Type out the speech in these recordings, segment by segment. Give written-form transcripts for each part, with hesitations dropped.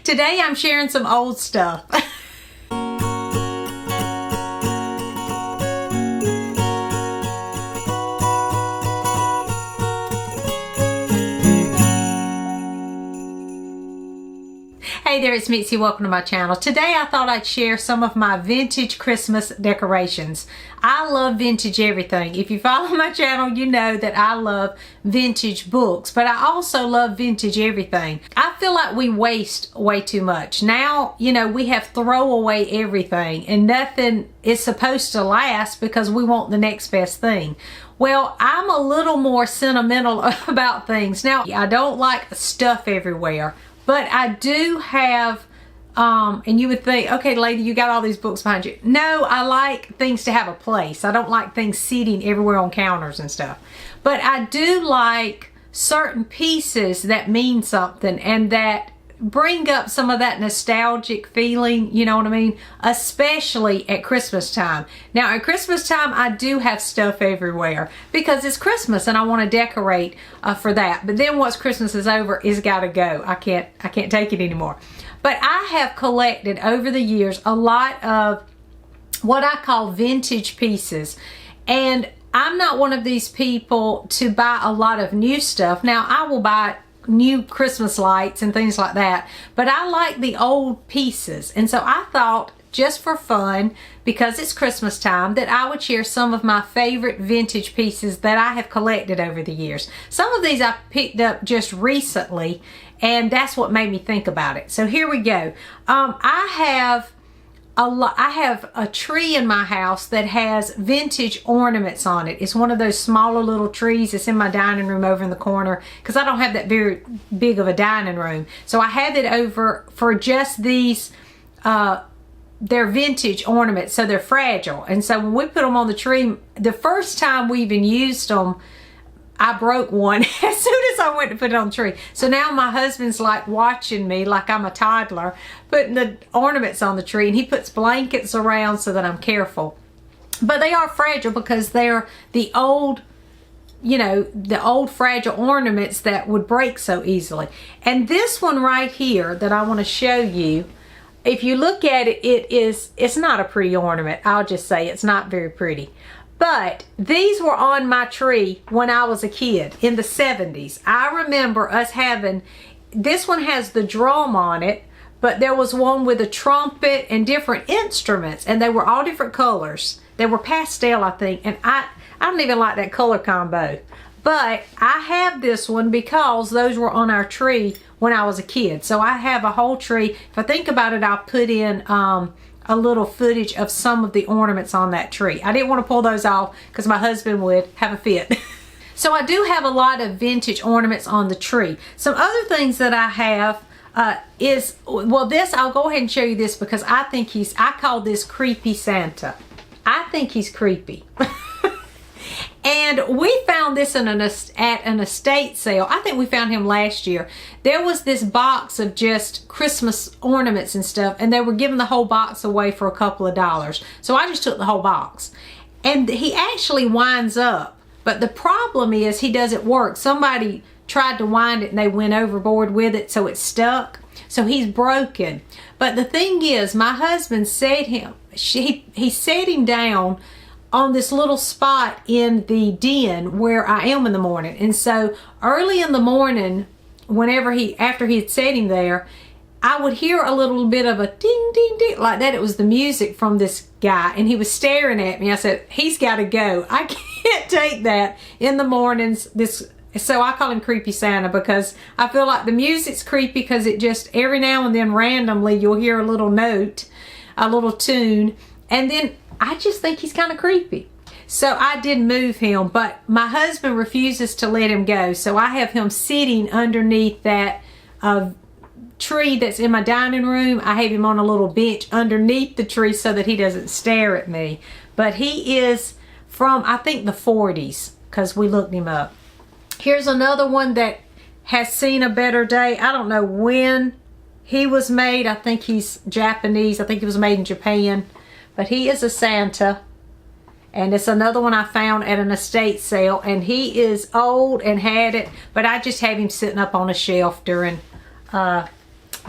Today I'm sharing some old stuff. Hey there, it's Mitzi. Welcome to my channel. Today I thought I'd share some of my vintage Christmas decorations. I love vintage everything. If you follow my channel, you know that I love vintage books, but I also love vintage everything. I feel like we waste way too much. Now, you know, we have throw away everything and nothing is supposed to last because we want the next best thing. Well, I'm a little more sentimental about things. Now, I don't like stuff everywhere. But I do have, and you would think, okay, lady, you got all these books behind you. No, I like things to have a place. I don't like things sitting everywhere on counters and stuff. But I do like certain pieces that mean something and that bring up some of that nostalgic feeling, you know what I mean? Especially at Christmas time. Now, at Christmas time, I do have stuff everywhere because it's Christmas and I want to decorate for that. But then once Christmas is over, it's got to go. I can't take it anymore. But I have collected over the years a lot of what I call vintage pieces. And I'm not one of these people to buy a lot of new stuff. Now, I will buy new Christmas lights and things like that, but I like the old pieces, and so I thought, just for fun, because it's Christmas time, that I would share some of my favorite vintage pieces that I have collected over the years. Some of these I picked up just recently, and that's what made me think about it. So here we go. I have a tree in my house that has vintage ornaments on it. It's one of those smaller little trees. It's in my dining room over in the corner because I don't have that very big of a dining room. So I have it over for just these, they're vintage ornaments, so they're fragile. And so when we put them on the tree, the first time we even used them, I broke one as soon as I went to put it on the tree. So now my husband's like watching me like I'm a toddler, putting the ornaments on the tree, and he puts blankets around so that I'm careful. But they are fragile because they're the old, you know, the old fragile ornaments that would break so easily. And this one right here that I want to show you, if you look at it, it's not a pretty ornament. I'll just say it's not very pretty. But these were on my tree when I was a kid in the 70s. I remember us having, this one has the drum on it, but there was one with a trumpet and different instruments, and they were all different colors. They were pastel, I think, and I don't even like that color combo. But I have this one because those were on our tree when I was a kid. So I have a whole tree. If I think about it, I'll put in a little footage of some of the ornaments on that tree. I didn't want to pull those off because my husband would have a fit. So I do have a lot of vintage ornaments on the tree. Some other things that I have is, well, this, I'll go ahead and show you this because I think I call this Creepy Santa. I think he's creepy. And we found this at an estate sale. I think we found him last year. There was this box of just Christmas ornaments and stuff, and they were giving the whole box away for a couple of dollars. So I just took the whole box. And he actually winds up, but the problem is he doesn't work. Somebody tried to wind it and they went overboard with it, so it's stuck. So he's broken. But the thing is, my husband set him, he set him down on this little spot in the den where I am in the morning. And so early in the morning, after he had set him there, I would hear a little bit of a ding, ding, ding, like that. It was the music from this guy, and he was staring at me. I said, he's got to go. I can't take that in the mornings. So I call him Creepy Santa because I feel like the music's creepy because it just, every now and then randomly, you'll hear a little note, a little tune, and then I just think he's kind of creepy. So I did move him, but my husband refuses to let him go. So I have him sitting underneath that tree that's in my dining room. I have him on a little bench underneath the tree so that he doesn't stare at me. But he is from, I think, the 40s because we looked him up. Here's another one that has seen a better day. I don't know when he was made. I think he's Japanese. I think he was made in Japan. But he is a Santa. And it's another one I found at an estate sale. And he is old and had it. But I just have him sitting up on a shelf during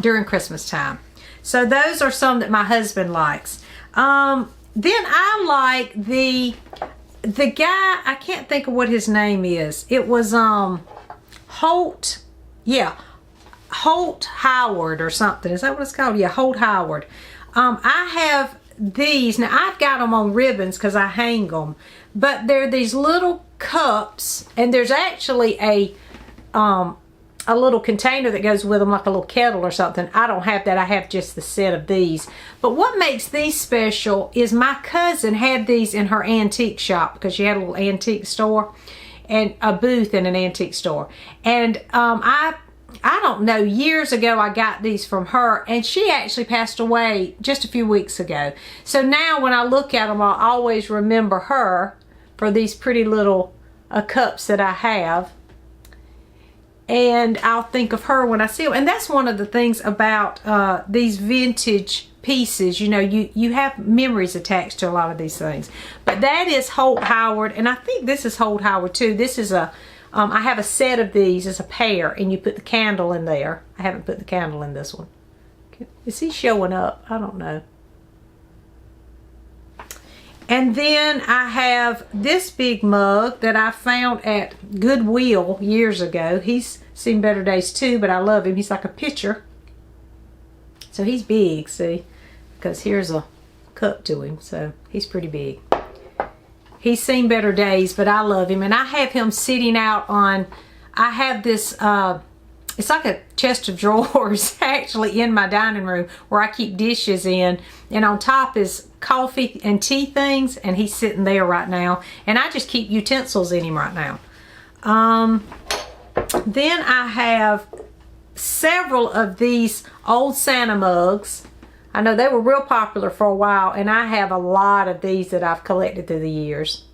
during Christmas time. So those are some that my husband likes. Then I like the guy, I can't think of what his name is. It was Holt, yeah, Holt Howard or something. Is that what it's called? Yeah, Holt Howard. I have these. Now I've got them on ribbons because I hang them, but they're these little cups, and there's actually a little container that goes with them, like a little kettle or something. I don't have that. I have just the set of these. But what makes these special is my cousin had these in her antique shop, because she had a little antique store and a booth in an antique store. And I don't know, years ago I got these from her, and she actually passed away just a few weeks ago. So now when I look at them, I'll always remember her for these pretty little cups that I have. And I'll think of her when I see them. And that's one of the things about these vintage pieces. You know, you have memories attached to a lot of these things. But that is Holt Howard. And I think this is Holt Howard too. This is a, I have a set of these. It's a pair. And you put the candle in there. I haven't put the candle in this one. Is he showing up? I don't know. And then I have this big mug that I found at Goodwill years ago. He's seen better days too, but I love him. He's like a pitcher. So he's big, see? Because here's a cup to him. So he's pretty big. He's seen better days, but I love him. And I have him sitting out on, I have this, it's like a chest of drawers actually in my dining room where I keep dishes in. And on top is coffee and tea things, and he's sitting there right now. And I just keep utensils in him right now. Then I have several of these old Santa mugs. I know they were real popular for a while, and I have a lot of these that I've collected through the years.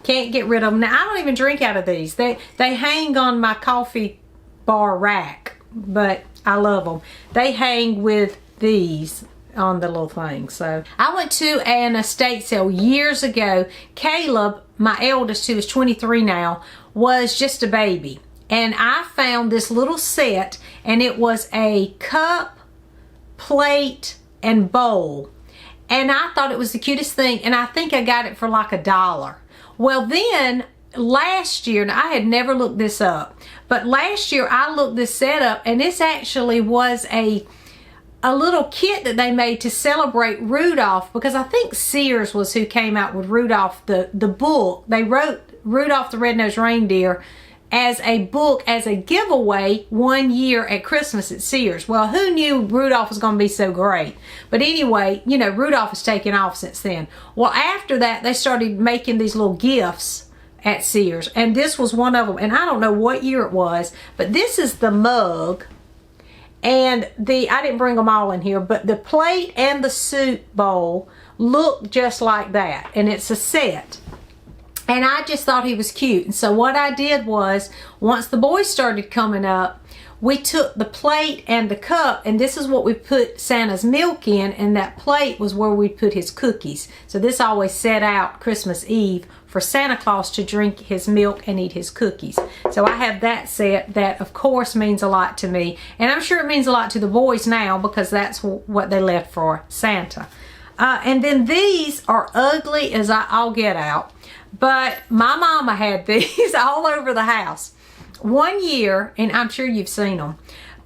Can't get rid of them. Now, I don't even drink out of these. They hang on my coffee bar rack, but I love them. They hang with these on the little thing. So I went to an estate sale years ago. Caleb, my eldest, who is 23 now, was just a baby. And I found this little set, and it was a cup, plate, and bowl. And I thought it was the cutest thing, and I think I got it for like $1. Well, then last year, now I had never looked this up, but last year I looked this set up, and this actually was a little kit that they made to celebrate Rudolph, because I think Sears was who came out with Rudolph, the book. They wrote Rudolph the Red-Nosed Reindeer as a book, as a giveaway one year at Christmas at Sears. Well, who knew Rudolph was going to be so great? But anyway, you know, Rudolph has taken off since then. Well, after that, they started making these little gifts at Sears, and this was one of them. And I don't know what year it was, but this is the mug. And I didn't bring them all in here, but the plate and the soup bowl look just like that. And it's a set. And I just thought he was cute. And so what I did was, once the boys started coming up, we took the plate and the cup, and this is what we put Santa's milk in, and that plate was where we put his cookies. So this always set out Christmas Eve for Santa Claus to drink his milk and eat his cookies. So I have that set that, of course, means a lot to me. And I'm sure it means a lot to the boys now, because that's what they left for Santa. And then these are ugly as I'll get out. But my mama had these all over the house. One year, and I'm sure you've seen them,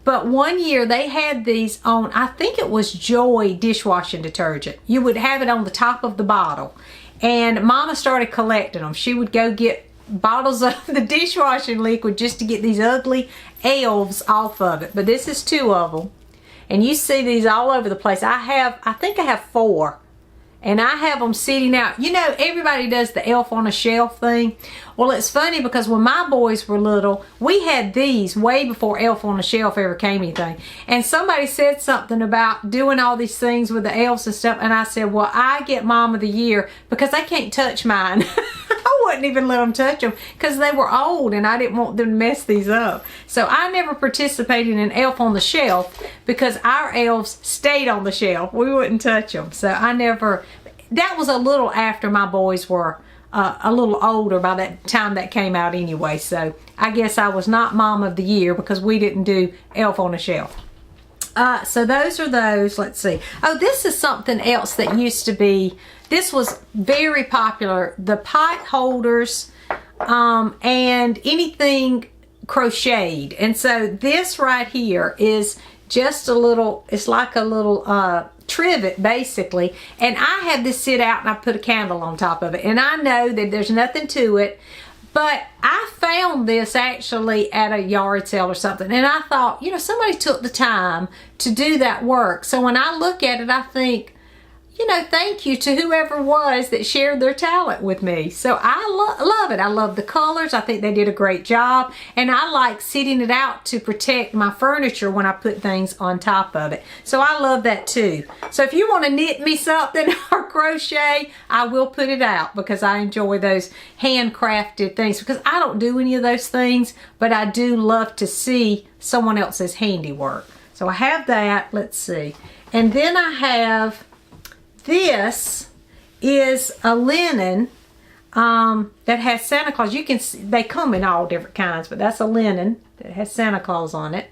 but one year they had these on, I think it was Joy dishwashing detergent. You would have it on the top of the bottle. And Mama started collecting them. She would go get bottles of the dishwashing liquid just to get these ugly elves off of it. But this is 2 of them. And you see these all over the place. I think I have 4. And I have them sitting out. You know, everybody does the elf on a shelf thing. Well, it's funny because when my boys were little, we had these way before elf on a shelf ever came anything. And somebody said something about doing all these things with the elves and stuff. And I said, well, I get Mom of the Year because they can't touch mine. I wouldn't even let them touch them because they were old and I didn't want them to mess these up. So I never participated in elf on the shelf because our elves stayed on the shelf. We wouldn't touch them. So I never... That was a little after my boys were a little older by that time that came out anyway. So I guess I was not Mom of the Year because we didn't do elf on a shelf. So those are those. Let's see. Oh, this is something else that used to be, this was very popular. The pipe holders and anything crocheted. And so this right here is just a little, it's like a little trivet basically. And I had this sit out and I put a candle on top of it. And I know that there's nothing to it. But I found this actually at a yard sale or something. And I thought, you know, somebody took the time to do that work. So when I look at it, I think, you know, thank you to whoever was that shared their talent with me. So I love it. I love the colors. I think they did a great job. And I like sitting it out to protect my furniture when I put things on top of it. So I love that too. So if you want to knit me something or crochet, I will put it out because I enjoy those handcrafted things, because I don't do any of those things, but I do love to see someone else's handiwork. So I have that. Let's see. And then I have, this is a linen that has Santa Claus. You can see, they come in all different kinds, but that's a linen that has Santa Claus on it.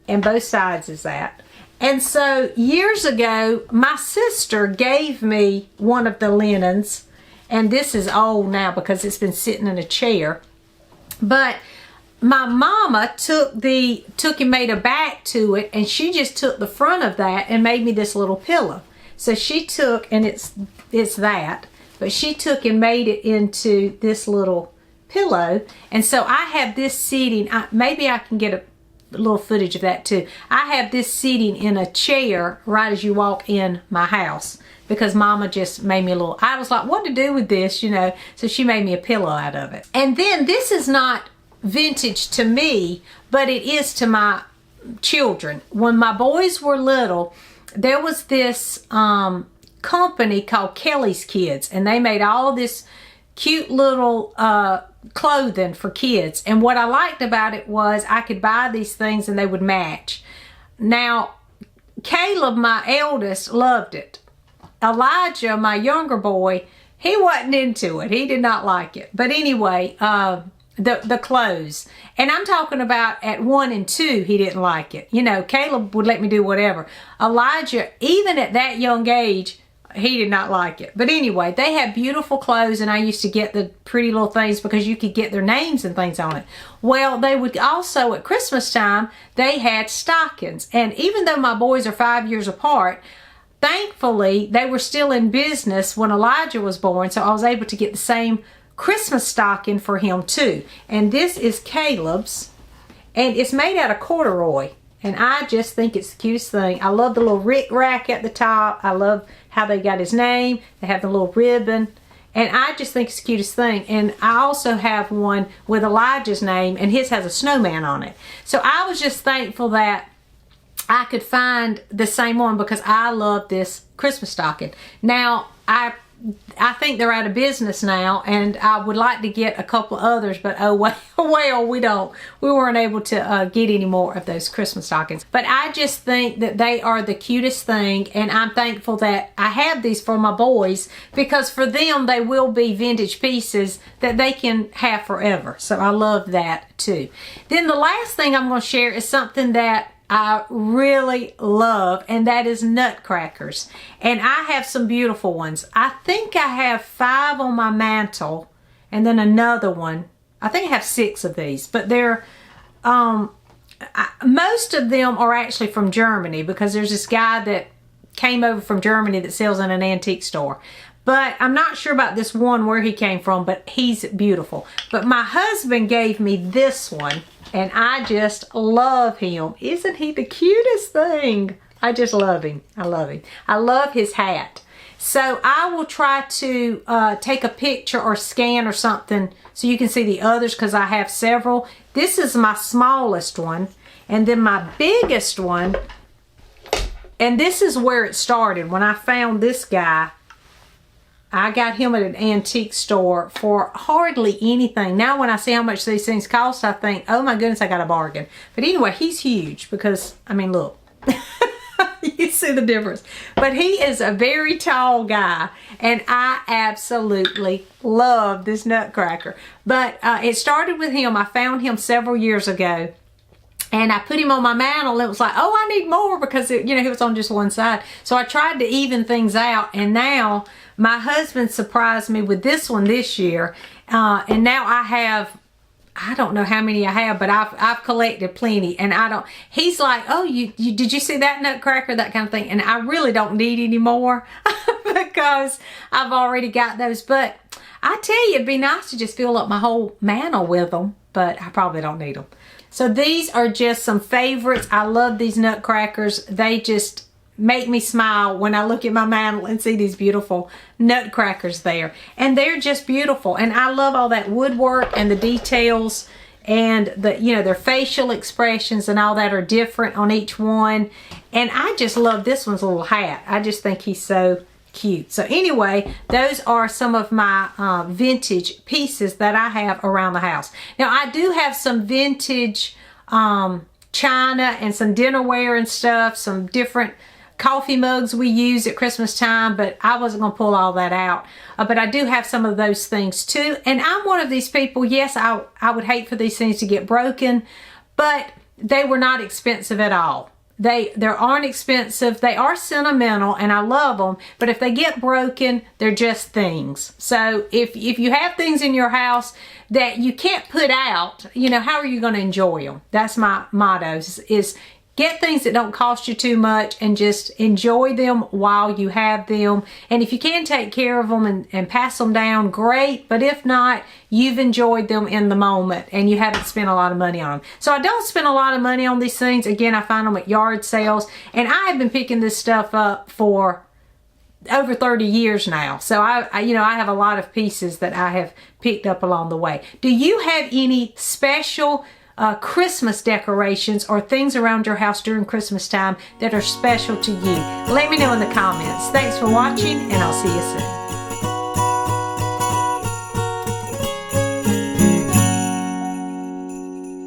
And both sides is that. And so years ago, my sister gave me one of the linens, and this is old now because it's been sitting in a chair. But my mama took and made a back to it, and she just took the front of that and made me this little pillow. So she took, and it's that, but she took and made it into this little pillow. And so I have this seating, maybe I can get a little footage of that too. I have this seating in a chair right as you walk in my house, because Mama just made me a little, I was like, what to do with this, you know? So she made me a pillow out of it. And then this is not vintage to me, but it is to my children. When my boys were little, there was this company called Kelly's Kids, and they made all this cute little clothing for kids. And what I liked about it was I could buy these things and they would match. Now, Caleb, my eldest, loved it. Elijah, my younger boy, he wasn't into it. He did not like it. But anyway, the clothes. And I'm talking about at 1 and 2, he didn't like it. You know, Caleb would let me do whatever. Elijah, even at that young age, he did not like it. But anyway, they had beautiful clothes, and I used to get the pretty little things because you could get their names and things on it. Well, they would also, at Christmas time, they had stockings. And even though my boys are 5 years apart, thankfully, they were still in business when Elijah was born, so I was able to get the same Christmas stocking for him too. And this is Caleb's, and it's made out of corduroy, and I just think it's the cutest thing. I love the little rick rack at the top. I love how they got his name. They have the little ribbon, and I just think it's the cutest thing. And I also have one with Elijah's name, and his has a snowman on it. So I was just thankful that I could find the same one, because I love this Christmas stocking. Now, I think they're out of business now, and I would like to get a couple of others, but oh well, we weren't able to get any more of those Christmas stockings. But I just think that they are the cutest thing, and I'm thankful that I have these for my boys, because for them, they will be vintage pieces that they can have forever. So I love that too. Then the last thing I'm going to share is something that I really love, and that is nutcrackers. And I have some beautiful ones. I think I have 5 on my mantle, and then another one. I think I have 6 of these, but they're, most of them are actually from Germany, because there's this guy that came over from Germany that sells in an antique store. But I'm not sure about this one where he came from, but he's beautiful. But my husband gave me this one, and I just love him. Isn't he the cutest thing? I just love him. I love him. I love his hat. So I will try to take a picture or scan or something so you can see the others, because I have several. This is my smallest one. And then my biggest one, and this is where it started. When I found this guy, I got him at an antique store for hardly anything. Now when I see how much these things cost, I think, oh my goodness, I got a bargain. But anyway, he's huge because, I mean, look. You see the difference. But he is a very tall guy, and I absolutely love this nutcracker. But it started with him. I found him several years ago. And I put him on my mantle and it was like, oh, I need more because, it, you know, he was on just one side. So I tried to even things out. And now my husband surprised me with this one this year. And now I have, I don't know how many I have, but I've collected plenty. And he's like, oh, you did you see that nutcracker, that kind of thing. And I really don't need any more because I've already got those. But I tell you, it'd be nice to just fill up my whole mantle with them, but I probably don't need them. So these are just some favorites. I love these nutcrackers. They just make me smile when I look at my mantle and see these beautiful nutcrackers there. And they're just beautiful. And I love all that woodwork and the details and the, you know, their facial expressions and all that are different on each one. And I just love this one's little hat. I just think he's so cute. So anyway, those are some of my vintage pieces that I have around the house. Now I do have some vintage china and some dinnerware and stuff, some different coffee mugs we use at Christmas time, but I wasn't going to pull all that out. But I do have some of those things too. And I'm one of these people, yes, I would hate for these things to get broken, but they were not expensive at all. They aren't expensive. They are sentimental and I love them, but if they get broken, they're just things. So if you have things in your house that you can't put out, you know, how are you going to enjoy them? That's my motto is get things that don't cost you too much and just enjoy them while you have them. And if you can take care of them and pass them down, great. But if not, you've enjoyed them in the moment and you haven't spent a lot of money on them. So I don't spend a lot of money on these things. Again, I find them at yard sales. And I have been picking this stuff up for over 30 years now. So I you know, I have a lot of pieces that I have picked up along the way. Do you have any special Christmas decorations or things around your house during Christmas time that are special to you? Let me know in the comments. Thanks for watching and I'll see you soon.